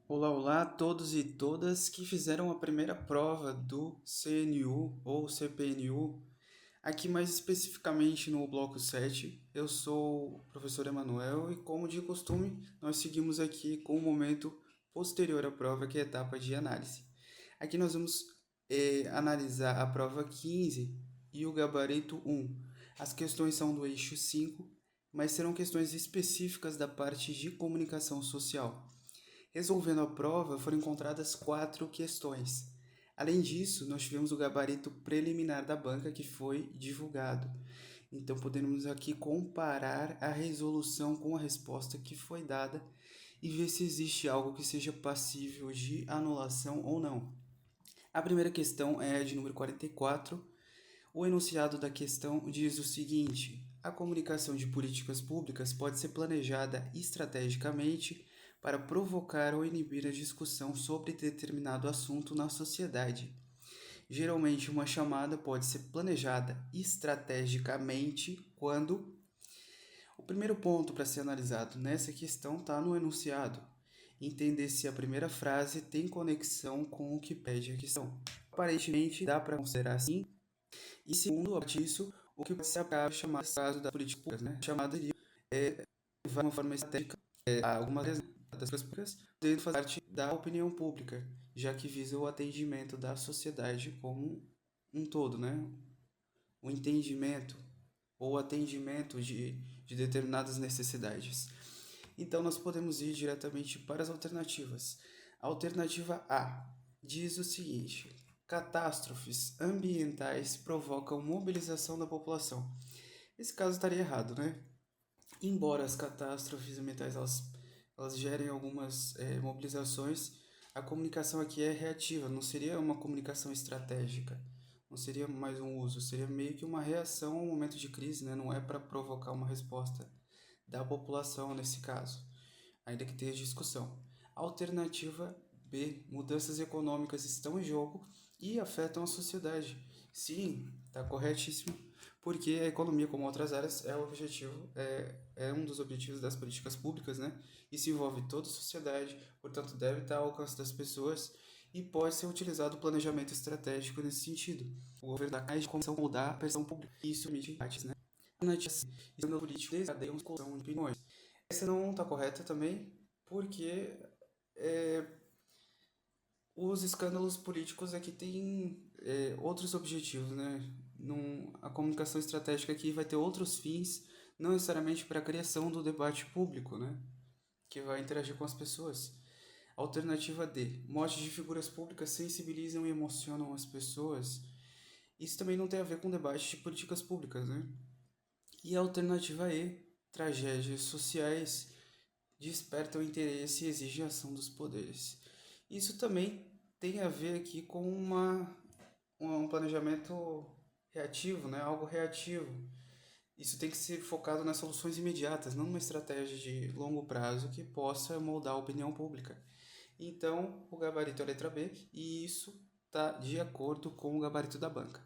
Olá, olá a todos e todas que fizeram a primeira prova do CNU ou CPNU. Aqui mais especificamente no bloco 7, eu sou o professor Emanuel e como de costume, nós seguimos aqui com o momento posterior à prova, que é a etapa de análise. Aqui nós vamos analisar a prova 15 e o gabarito 1. As questões são do eixo 5, mas serão questões específicas da parte de comunicação social. Resolvendo a prova, foram encontradas 4 questões. Além disso, nós tivemos o gabarito preliminar da banca que foi divulgado. Então, podemos aqui comparar a resolução com a resposta que foi dada e ver se existe algo que seja passível de anulação ou não. A primeira questão é a de número 44. O enunciado da questão diz o seguinte: a comunicação de políticas públicas pode ser planejada estrategicamente para provocar ou inibir a discussão sobre determinado assunto na sociedade. Geralmente, uma chamada pode ser planejada estrategicamente quando. O primeiro ponto para ser analisado nessa questão está no enunciado. Entender se a primeira frase tem conexão com o que pede a questão. Aparentemente, dá para considerar assim. E segundo, a partir disso, o que pode ser a chamada caso da política pública, né? A chamada de vai de uma forma estratégica algumas das políticas públicas devem fazer parte da opinião pública, já que visa o atendimento da sociedade como um todo, né? O entendimento ou atendimento de determinadas necessidades. Então, nós podemos ir diretamente para as alternativas. A alternativa A diz o seguinte: catástrofes ambientais provocam mobilização da população. Esse caso estaria errado, né? Embora as catástrofes ambientais elas gerem algumas mobilizações, a comunicação aqui é reativa, não seria uma comunicação estratégica, não seria mais um uso, seria meio que uma reação ao momento de crise, né? Não é para provocar uma resposta da população nesse caso, ainda que tenha discussão. Alternativa B, mudanças econômicas estão em jogo e afetam a sociedade. Sim, está corretíssimo, porque a economia, como outras áreas, é o objetivo, é um dos objetivos das políticas públicas, né? E se envolve toda a sociedade, portanto, deve estar ao alcance das pessoas e pode ser utilizado o planejamento estratégico nesse sentido. O governo da Caixa começa a mudar a pressão pública e isso permite debates, né? Escândalo político desencadeia uma discussão de opiniões. Essa não está correta também, porque é, os escândalos políticos aqui têm outros objetivos, né? A comunicação estratégica aqui vai ter outros fins, não necessariamente para a criação do debate público, né? Que vai interagir com as pessoas. Alternativa D. Morte de figuras públicas sensibilizam e emocionam as pessoas. Isso também não tem a ver com debate de políticas públicas, né? E a alternativa E. Tragédias sociais despertam interesse e exigem ação dos poderes. Isso também tem a ver aqui com um planejamento reativo, né? Algo reativo. Isso tem que ser focado nas soluções imediatas, não numa estratégia de longo prazo que possa moldar a opinião pública. Então, o gabarito é a letra B e isso está de acordo com o gabarito da banca.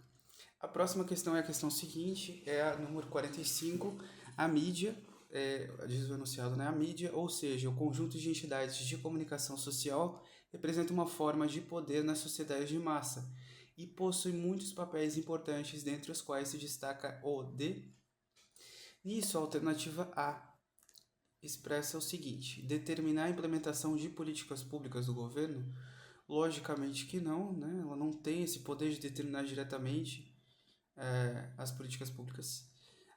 A próxima questão é a questão seguinte, é a número 45, a mídia, diz o enunciado, né? A mídia, ou seja, o conjunto de entidades de comunicação social, representa uma forma de poder na sociedade de massa e possui muitos papéis importantes, dentre os quais se destaca o de. Nisso, a alternativa A expressa o seguinte: determinar a implementação de políticas públicas do governo. Logicamente que não, né? Ela não tem esse poder de determinar diretamente as políticas públicas.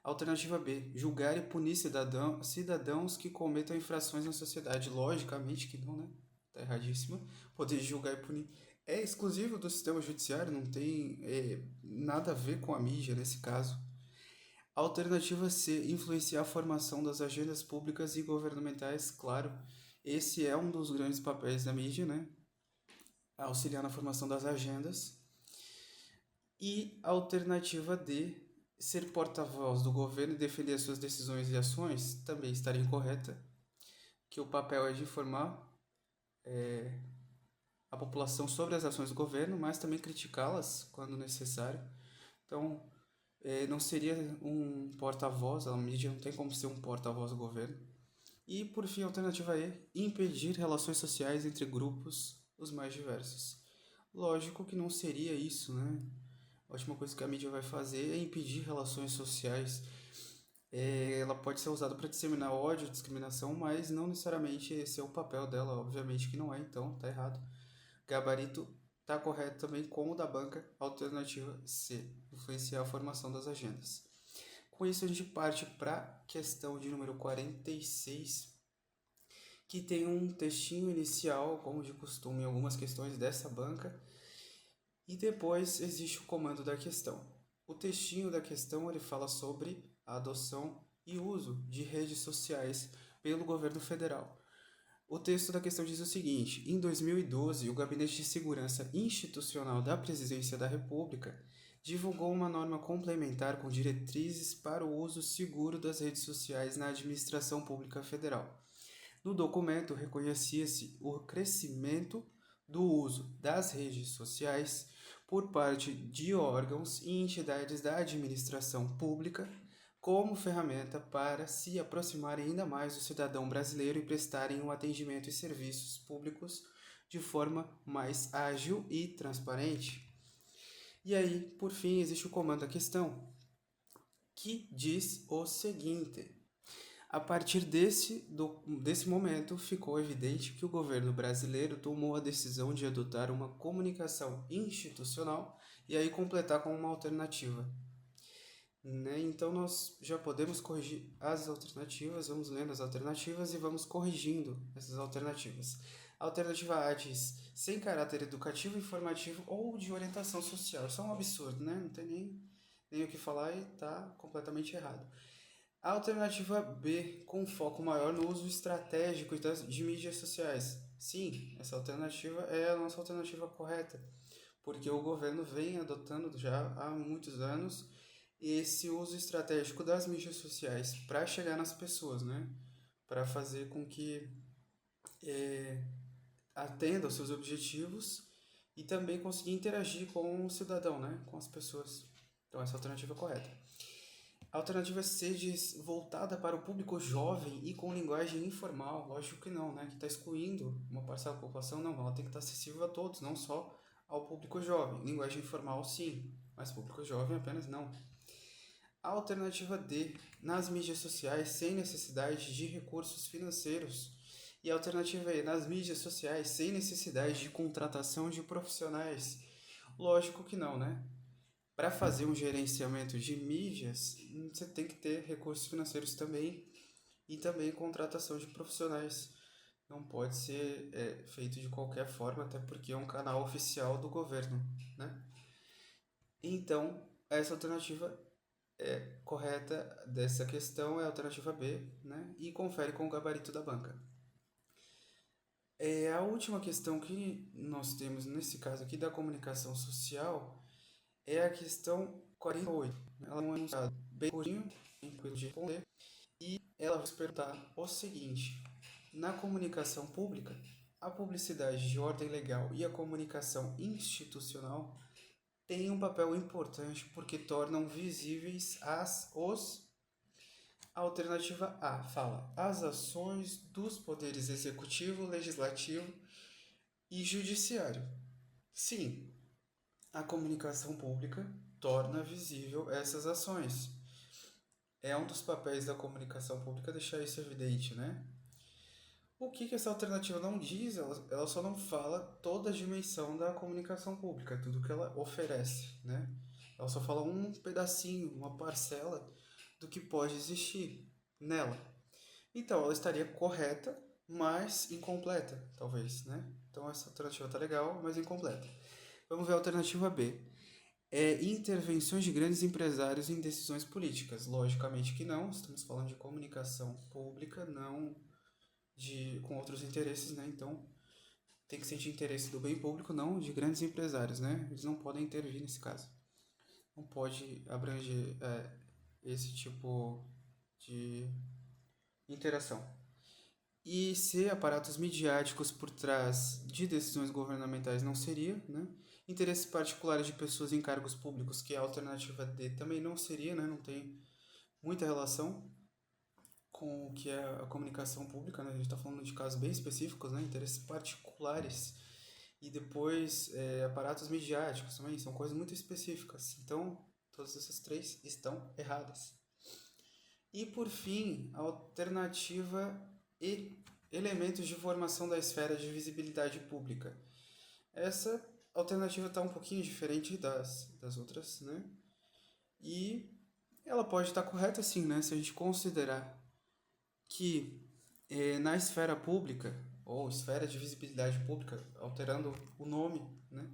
Alternativa B, julgar e punir cidadãos que cometam infrações na sociedade. Logicamente que não, né? Tá erradíssima. Poder de julgar e punir é exclusivo do sistema judiciário, não tem nada a ver com a mídia nesse caso. Alternativa C, influenciar a formação das agendas públicas e governamentais, claro. Esse é um dos grandes papéis da mídia, né? Auxiliar na formação das agendas. E a alternativa D, ser porta-voz do governo e defender suas decisões e ações, também estaria incorreta, que o papel é de informar a população sobre as ações do governo, mas também criticá-las quando necessário. Então, não seria um porta-voz, a mídia não tem como ser um porta-voz do governo. E, por fim, a alternativa E, impedir relações sociais entre grupos os mais diversos. Lógico que não seria isso, né? A última coisa que a mídia vai fazer é impedir relações sociais. Ela pode ser usada para disseminar ódio, discriminação, mas não necessariamente esse é o papel dela, obviamente que não é, então tá errado. Gabarito tá correto também com o da banca, alternativa C, influenciar a formação das agendas. Com isso a gente parte para a questão de número 46, que tem um textinho inicial, como de costume em algumas questões dessa banca, e depois existe o comando da questão. O textinho da questão ele fala sobre a adoção e uso de redes sociais pelo governo federal. O texto da questão diz o seguinte: em 2012, o Gabinete de Segurança Institucional da Presidência da República divulgou uma norma complementar com diretrizes para o uso seguro das redes sociais na administração pública federal. No documento, reconhecia-se o crescimento do uso das redes sociais por parte de órgãos e entidades da administração pública como ferramenta para se aproximarem ainda mais do cidadão brasileiro e prestarem um atendimento e serviços públicos de forma mais ágil e transparente. E aí, por fim, existe o comando da questão, que diz o seguinte: a partir desse momento, ficou evidente que o governo brasileiro tomou a decisão de adotar uma comunicação institucional e aí completar com uma alternativa. Né? Então, nós já podemos corrigir as alternativas, vamos lendo as alternativas e vamos corrigindo essas alternativas. A alternativa A diz sem caráter educativo, informativo ou de orientação social. Isso é um absurdo, né? Não tem nem o que falar e está completamente errado. A alternativa B, com foco maior no uso estratégico de mídias sociais. Sim, essa alternativa é a nossa alternativa correta, porque o governo vem adotando já há muitos anos esse uso estratégico das mídias sociais para chegar nas pessoas, né? Para fazer com que atenda aos seus objetivos e também conseguir interagir com o cidadão, né? Com as pessoas. Então, essa é a alternativa correta. A alternativa C diz voltada para o público jovem e com linguagem informal. Lógico que não, né? Que está excluindo uma parcela da população. Não, ela tem que estar acessível a todos, não só ao público jovem. Linguagem informal, sim, mas público jovem apenas não. A alternativa D, nas mídias sociais sem necessidade de recursos financeiros. E a alternativa E, nas mídias sociais sem necessidade de contratação de profissionais. Lógico que não, né? Para fazer um gerenciamento de mídias, você tem que ter recursos financeiros também e também contratação de profissionais. Não pode ser feito de qualquer forma, até porque é um canal oficial do governo, né? Então, essa alternativa correta dessa questão é a alternativa B, né? E confere com o gabarito da banca. A última questão que nós temos nesse caso aqui da comunicação social é a questão 48. Ela é um enunciado bem curtinho, tranquilo de responder, e ela vai perguntar o seguinte: na comunicação pública, a publicidade de ordem legal e a comunicação institucional têm um papel importante porque tornam visíveis os. A alternativa A fala as ações dos poderes executivo, legislativo e judiciário. Sim, a comunicação pública torna visível essas ações. É um dos papéis da comunicação pública deixar isso evidente, né? O que essa alternativa não diz, ela só não fala toda a dimensão da comunicação pública, tudo que ela oferece, né? Ela só fala um pedacinho, uma parcela do que pode existir nela. Então, ela estaria correta, mas incompleta, talvez, né? Então, essa alternativa tá legal, mas incompleta. Vamos ver a alternativa B. Intervenções de grandes empresários em decisões políticas. Logicamente que não, estamos falando de comunicação pública, não com outros interesses, né? Então, tem que ser de interesse do bem público, não de grandes empresários, né? Eles não podem intervir nesse caso. Não pode abranger esse tipo de interação. E se aparatos midiáticos por trás de decisões governamentais não seria, né? Interesses particulares de pessoas em cargos públicos, que é a alternativa D, também não seria, né? Não tem muita relação. com o que é a comunicação pública, né? A gente está falando de casos bem específicos, né? Interesses particulares. E depois, aparatos midiáticos também, são coisas muito específicas. Então, todas essas três estão erradas. E por fim, a alternativa e elementos de formação da esfera de visibilidade pública. Essa alternativa está um pouquinho diferente das outras, né? E ela pode estar correta sim, né? Se a gente considerar que na esfera pública, ou esfera de visibilidade pública, alterando o nome, né?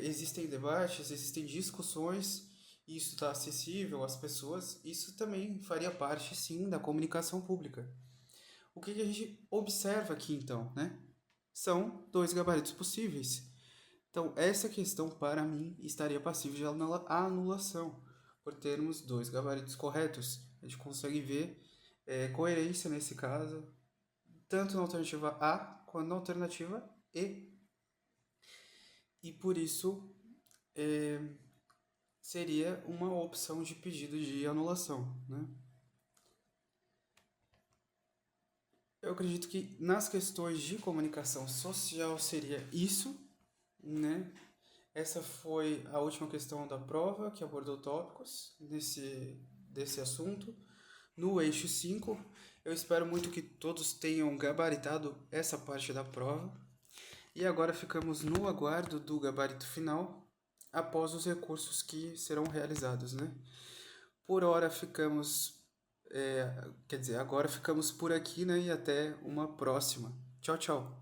Existem debates, existem discussões, e isso está acessível às pessoas, isso também faria parte, sim, da comunicação pública. O que a gente observa aqui, então, né? São dois gabaritos possíveis. Então, essa questão, para mim, estaria passível de anulação, por termos dois gabaritos corretos. A gente consegue ver coerência nesse caso, tanto na alternativa A quanto na alternativa E. E por isso, seria uma opção de pedido de anulação, né? Eu acredito que nas questões de comunicação social seria isso, né? Essa foi a última questão da prova, que abordou tópicos desse assunto. No eixo 5, eu espero muito que todos tenham gabaritado essa parte da prova. E agora ficamos no aguardo do gabarito final, após os recursos que serão realizados, né? Por hora ficamos, quer dizer, agora ficamos por aqui, né? E até uma próxima. Tchau, tchau.